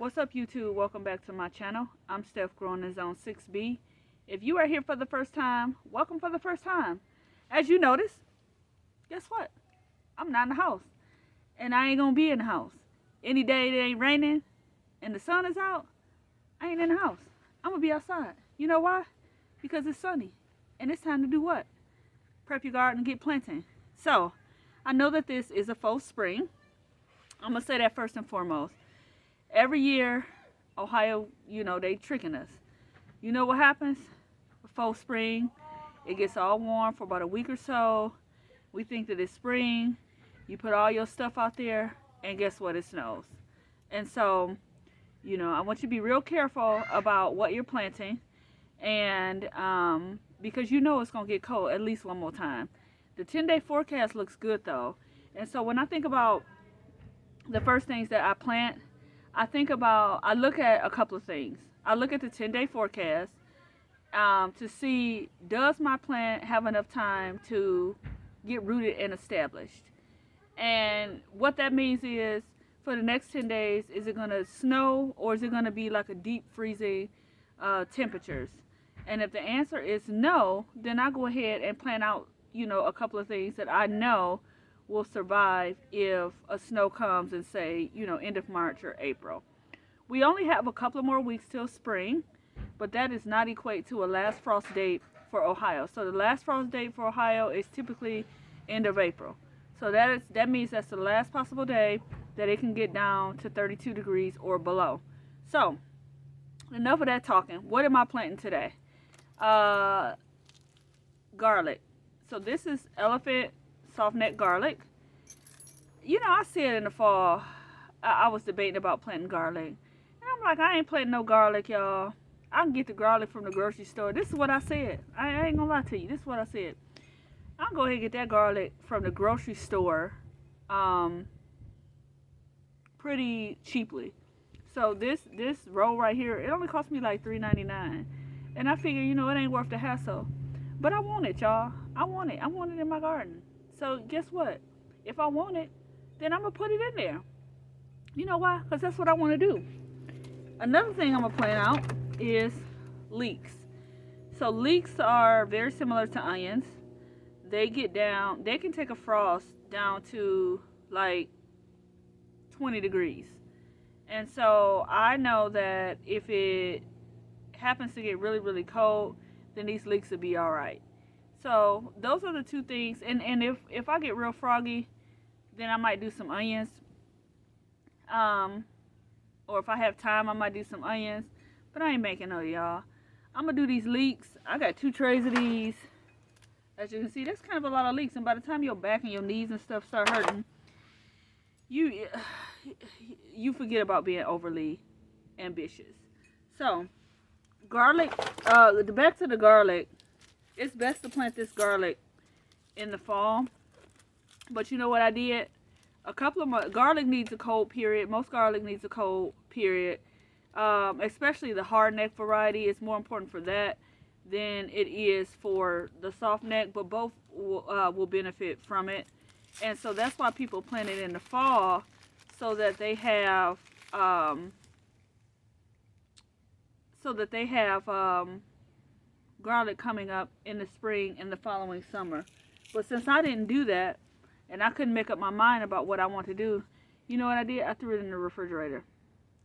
What's up, YouTube? Welcome back to my channel. I'm Steph, growing in Zone 6B. If you are here for the first time, welcome for the first time. As you notice, guess what? I'm not in the house, and I ain't gonna be in the house. Any day it ain't raining and the sun is out, I ain't in the house. I'm gonna be outside. You know why? Because it's sunny, and it's time to do what? Prep your garden and get planting. So, I know that this is a faux spring. I'm gonna say that first and foremost. Every year, Ohio, they tricking us. You know what happens? Faux spring, it gets all warm for about a week or so. We think that it's spring. You put all your stuff out there, and guess what? It snows. And so, I want you to be real careful about what you're planting. And because it's going to get cold at least one more time. The 10-day forecast looks good, though. And so when I think about the first things that I plant, I look at a couple of things. I look at the 10-day forecast to see, does my plant have enough time to get rooted and established? And what that means is, for the next 10 days, is it going to snow, or is it going to be like a deep freezing temperatures? And if the answer is no, then I go ahead and plan out, a couple of things that I know will survive if a snow comes and say, end of March or April. We only have a couple of more weeks till spring, but that does not equate to a last frost date for Ohio. So the last frost date for Ohio is typically end of April. So that means that's the last possible day that it can get down to 32 degrees or below. So enough of that talking. What am I planting today? Garlic. So this is elephant softneck garlic. I see it in the fall. I was debating about planting garlic. And I'm like, I ain't planting no garlic, y'all. I can get the garlic from the grocery store. This is what I said. I ain't gonna lie to you. This is what I said. I'll go ahead and get that garlic from the grocery store pretty cheaply. So this roll right here, it only cost me like $3.99. And I figure, it ain't worth the hassle. But I want it, y'all. I want it. I want it in my garden. So guess what? If I want it, then I'm going to put it in there. You know why? Because that's what I want to do. Another thing I'm going to point out is leeks. So leeks are very similar to onions. They can take a frost down to like 20 degrees. And so I know that if it happens to get really, really cold, then these leeks will be all right. So those are the two things. And if I get real froggy, then I might do some onions. Or if I have time, I might do some onions. But I ain't making no, y'all. I'm going to do these leeks. I got 2 trays of these. As you can see, that's kind of a lot of leeks. And by the time your back and your knees and stuff start hurting, you forget about being overly ambitious. So, garlic, back to the garlic. It's best to plant this garlic in the fall. But you know what I did? Garlic needs a cold period. Most garlic needs a cold period. Especially the hard neck variety. It's more important for that than it is for the soft neck. But both will benefit from it. And so that's why people plant it in the fall, so that they have garlic coming up in the spring and the following summer. But since I didn't do that, and I couldn't make up my mind about what I want to do, you know what I did? I threw it in the refrigerator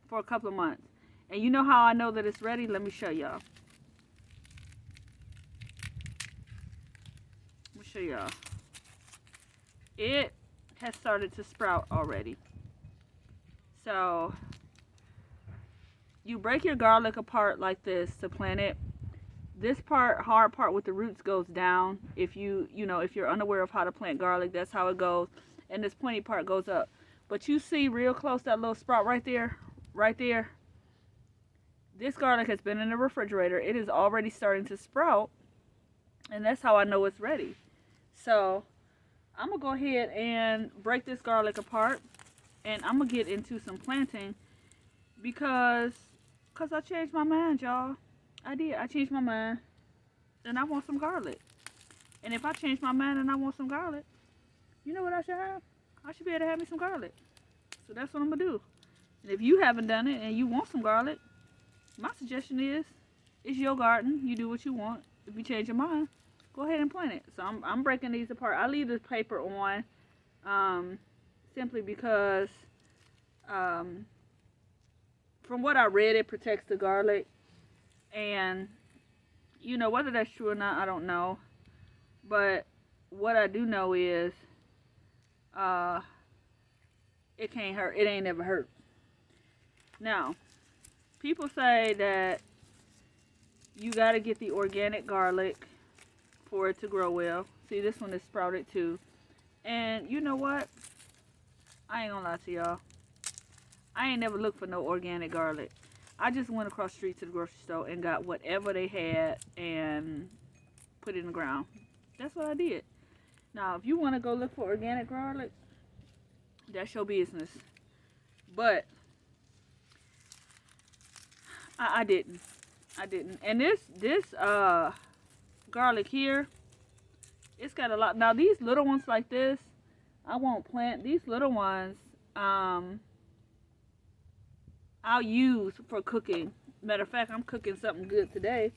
for a couple of months. And you know how I know that it's ready? Let me show y'all. Let me show y'all. It has started to sprout already. So you break your garlic apart like this to plant it. This hard part with the roots goes down. If you're unaware of how to plant garlic, that's how it goes. And this pointy part goes up. But you see real close that little sprout right there? Right there? This garlic has been in the refrigerator. It is already starting to sprout. And that's how I know it's ready. So I'm going to go ahead and break this garlic apart. And I'm going to get into some planting. Because I changed my mind, y'all. I did. I changed my mind. And I want some garlic. And if I change my mind and I want some garlic, you know what I should have? I should be able to have me some garlic. So that's what I'm going to do. And if you haven't done it and you want some garlic, my suggestion is, it's your garden. You do what you want. If you change your mind, go ahead and plant it. So I'm breaking these apart. I leave this paper on simply because from what I read, it protects the garlic. And, you know, whether that's true or not, I don't know. But what I do know is it can't hurt. It ain't never hurt. Now, people say that you got to get the organic garlic for it to grow well. See, this one is sprouted too. And you know what? I ain't gonna lie to y'all. I ain't never looked for no organic garlic. I just went across the street to the grocery store and got whatever they had and put it in the ground. That's what I did. Now, if you want to go look for organic garlic, that's your business. But I didn't. And this garlic here, it's got a lot. Now these little ones like this, I won't plant. These little ones, I'll use for cooking. Matter of fact, I'm cooking something good today.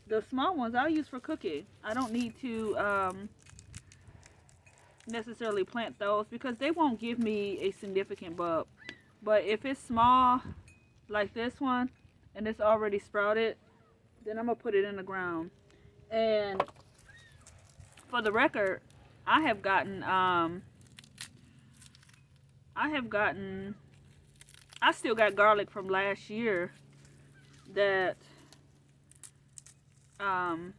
The small ones I'll use for cooking. I don't need to necessarily plant those because they won't give me a significant bulb. But if it's small, like this one, and it's already sprouted, then I'm gonna put it in the ground. And for the record, I still got garlic from last year that I've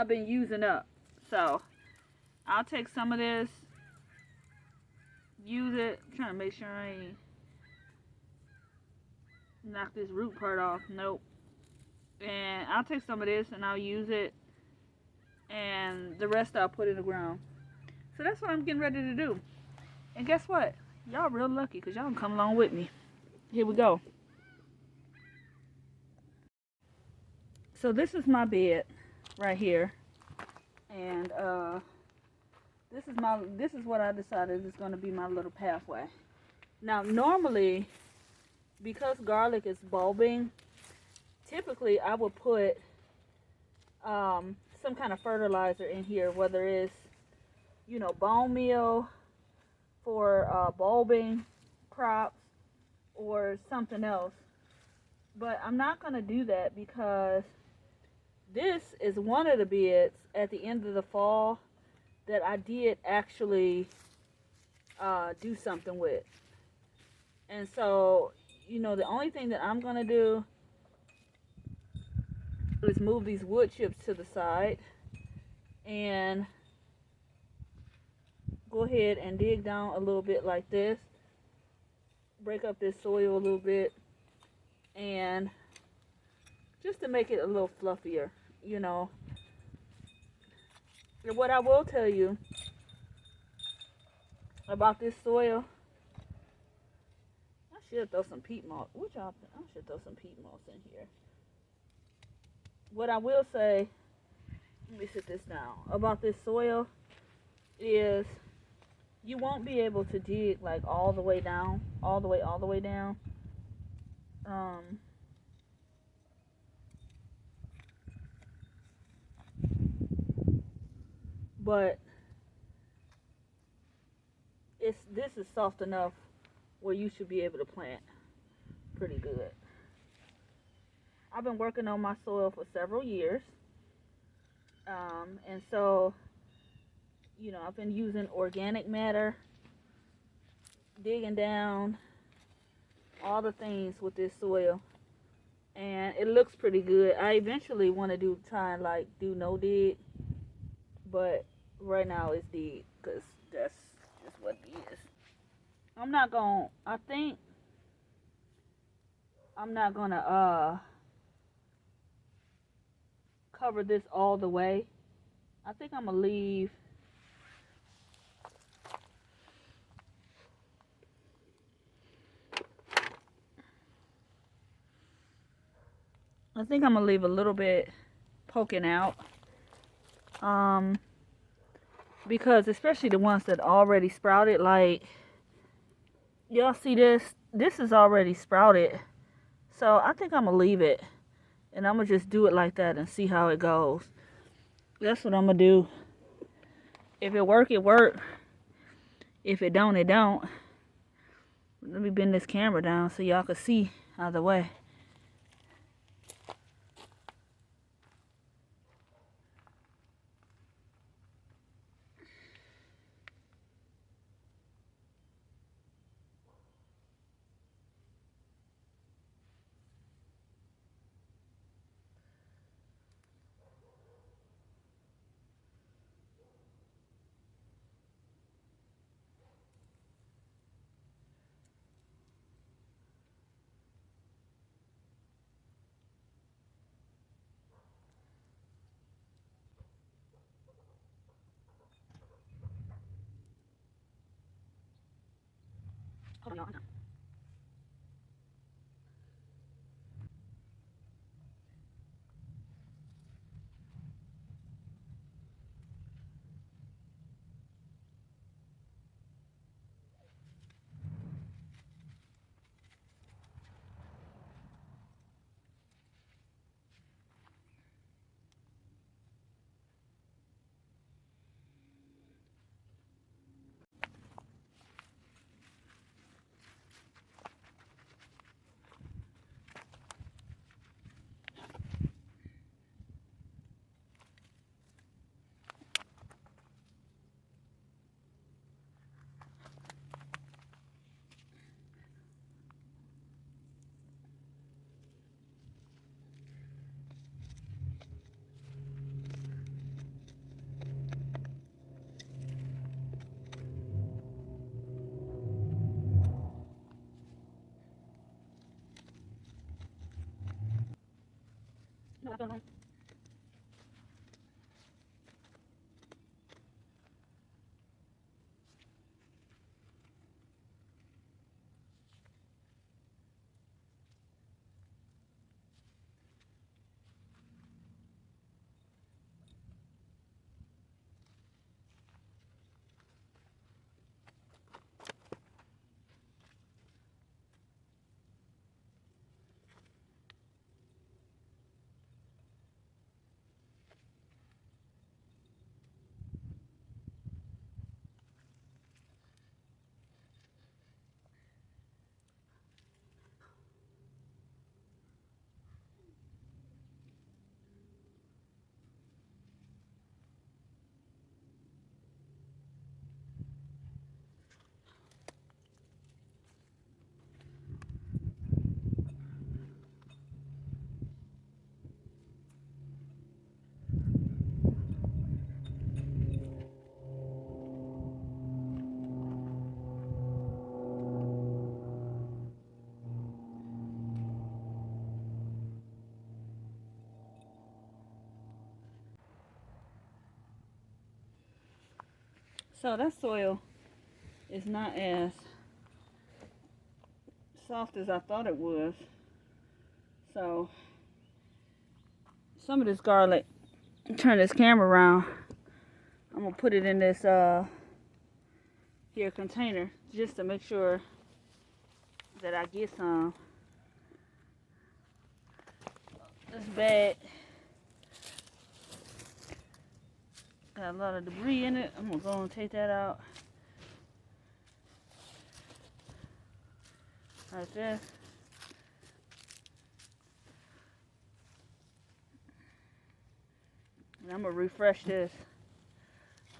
been using up. So I'll take some of this, use it. I'm trying to make sure I ain't knock this root part off. Nope. And I'll take some of this and I'll use it, and the rest I'll put in the ground. So that's what I'm getting ready to do. And guess what? Y'all real lucky because y'all can come along with me. Here we go. So this is my bed right here. And this is what I decided is going to be my little pathway. Now normally, because garlic is bulbing, typically I would put some kind of fertilizer in here, whether it's, you know, bone meal for bulbing crops or something else. But I'm not going to do that because this is one of the beds at the end of the fall that I did actually do something with. And so, you know, the only thing that I'm going to do is move these wood chips to the side and go ahead and dig down a little bit like this. Break up this soil a little bit, and just to make it a little fluffier, you know. And what I will tell you about this soil, I should throw some peat moss. I should throw some peat moss in here. What I will say, let me sit this down, about this soil is you won't be able to dig like all the way down, all the way down. But this is soft enough where you should be able to plant pretty good. I've been working on my soil for several years. And so, you know, I've been using organic matter, digging down, all the things with this soil. And it looks pretty good. I eventually want to try and do no dig. But right now it's dig because that's just what it is. I'm not going to cover this all the way. I think I'm going to leave a little bit poking out. Because especially the ones that already sprouted, like, Y'all see this? This is already sprouted. So I think I'm going to leave it. And I'm going to just do it like that and see how it goes. That's what I'm going to do. If it work, it work. If it don't, it don't. Let me bend this camera down so y'all can see either way. Hold on, y'all. No, I don't know. So that soil is not as soft as I thought it was. So some of this garlic, turn this camera around, I'm gonna put it in this here container just to make sure that I get some. This bag got a lot of debris in it. I'm gonna go and take that out like this. And I'm gonna refresh this.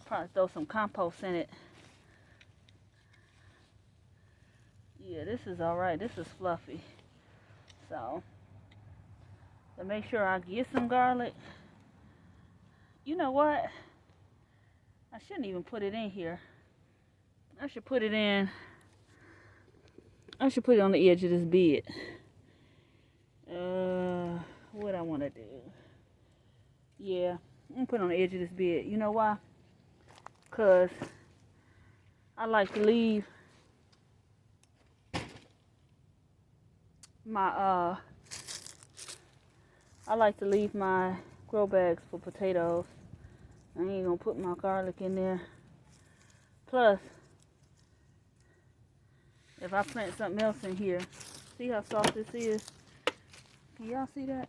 Probably throw some compost in it. Yeah, this is alright. This is fluffy. So, to make sure I get some garlic. You know what? I shouldn't even put it in here. I should put it in. I should put it on the edge of this bed. What I want to do. Yeah, I'm going to put it on the edge of this bed. You know why? Because I like to leave my, grow bags for potatoes. I ain't going to put my garlic in there. Plus, if I plant something else in here. See how soft this is? Can y'all see that?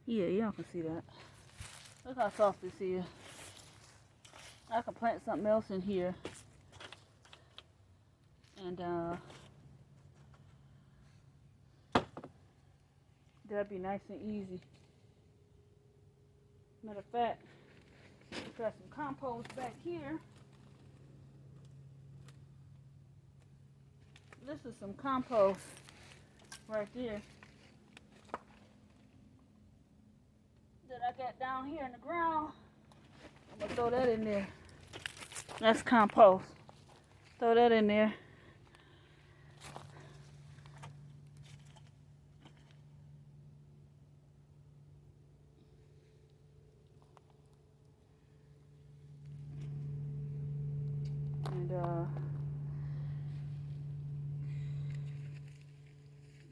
Yeah, y'all can see that. Look how soft this is. I can plant something else in here. And that'd be nice and easy. Matter of fact, we've got some compost back here. This is some compost right there that I got down here in the ground. I'm gonna throw that in there. That's compost. Throw that in there. And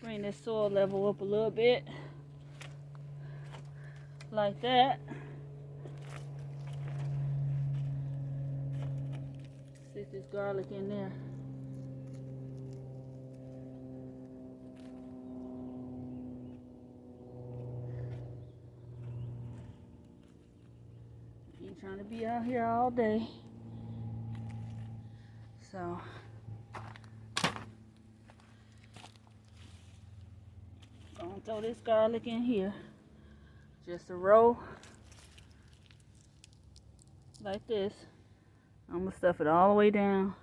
bring this soil level up a little bit. Like that. Stick this garlic in there. Ain't trying to be out here all day. So gonna throw this garlic in here. Just a row like this. I'm gonna stuff it all the way down.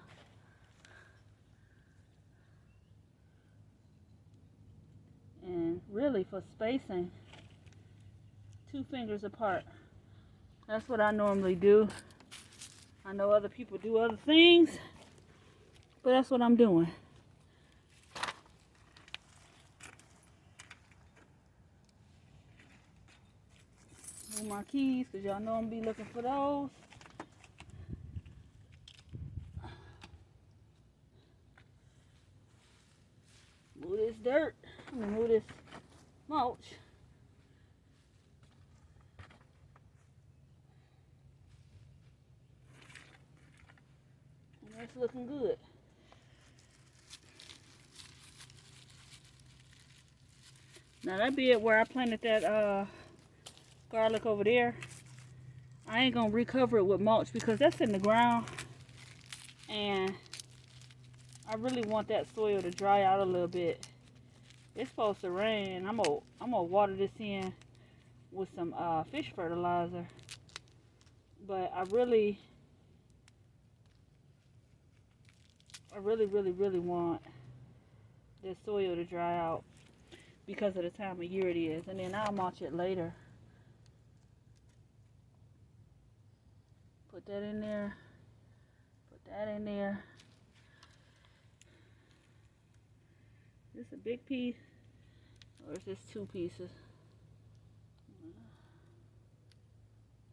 And really for spacing, 2 fingers apart. That's what I normally do. I know other people do other things, but that's what I'm doing. Move my keys, because y'all know I'm gonna be looking for those. Move this dirt. I'm gonna move this mulch. And that's looking good. Now that be it where I planted that garlic over there. I ain't gonna recover it with mulch because that's in the ground, and I really want that soil to dry out a little bit. It's supposed to rain. I'm gonna water this in with some fish fertilizer, but I really want this soil to dry out because of the time of year it is, and then I'll mulch it later. Put that in there. Put that in there. Is this a big piece? Or is this 2 pieces?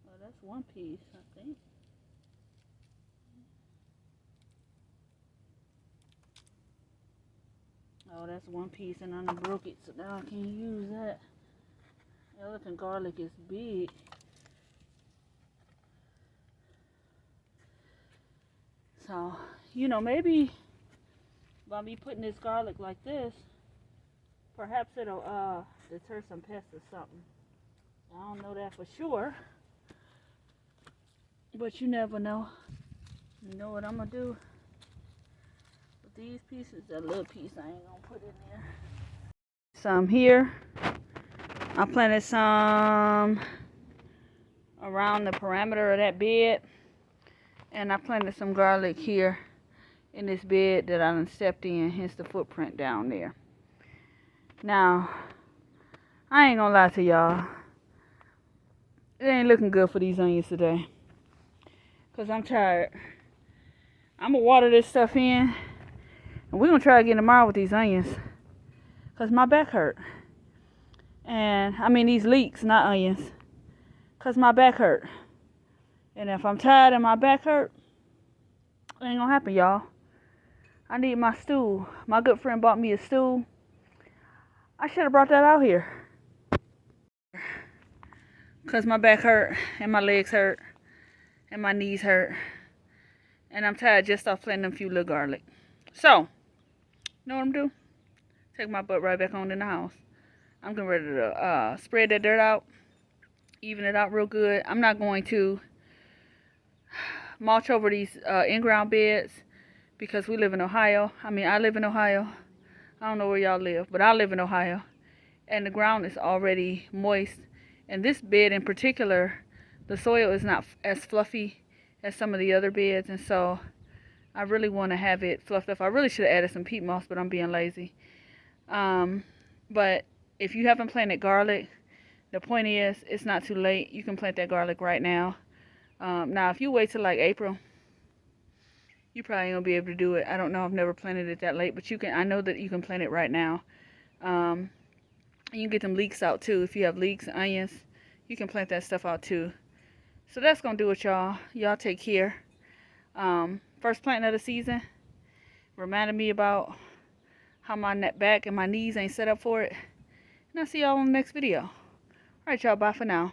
Well, that's 1 piece, I think. Oh, that's 1 piece, and I broke it, so now I can't use that. Elephant garlic is big. So, you know, maybe by me putting this garlic like this, perhaps it'll deter some pests or something. I don't know that for sure, but you never know. You know what I'm gonna do with these pieces? That little piece I ain't gonna put in there. Some here. I planted some around the perimeter of that bed. And I planted some garlic here in this bed that I done stepped in, hence the footprint down there. Now, I ain't gonna lie to y'all. It ain't looking good for these onions today. Because I'm tired. I'm gonna water this stuff in. And we're gonna try again tomorrow with these onions. Because my back hurt. And, I mean these leeks, not onions. Because my back hurt. And if I'm tired and my back hurt, it ain't gonna happen, y'all. I need my stool. My good friend bought me a stool. I should have brought that out here. Because my back hurt, and my legs hurt, and my knees hurt. And I'm tired just off planting a few little garlic. So, Know what I'm doing? Take my butt right back on in the house. I'm getting ready to spread that dirt out, even it out real good. I'm not going to mulch over these in-ground beds because we live in Ohio. I mean, I live in Ohio. I don't know where y'all live, but I live in Ohio. And the ground is already moist. And this bed in particular, the soil is not as fluffy as some of the other beds. And so I really want to have it fluffed up. I really should have added some peat moss, but I'm being lazy. But if you haven't planted garlic, the point is, it's not too late. You can plant that garlic right now. Now, if you wait till like April, you probably won't be able to do it. I don't know. I've never planted it that late, but you can. I know that you can plant it right now. You can get them leeks out too. If you have leeks, onions, you can plant that stuff out too. So that's gonna do it, y'all. Y'all take care. First planting of the season. Reminded me about how my back and my knees ain't set up for it. And I'll see y'all on the next video. Alright, y'all. Bye for now.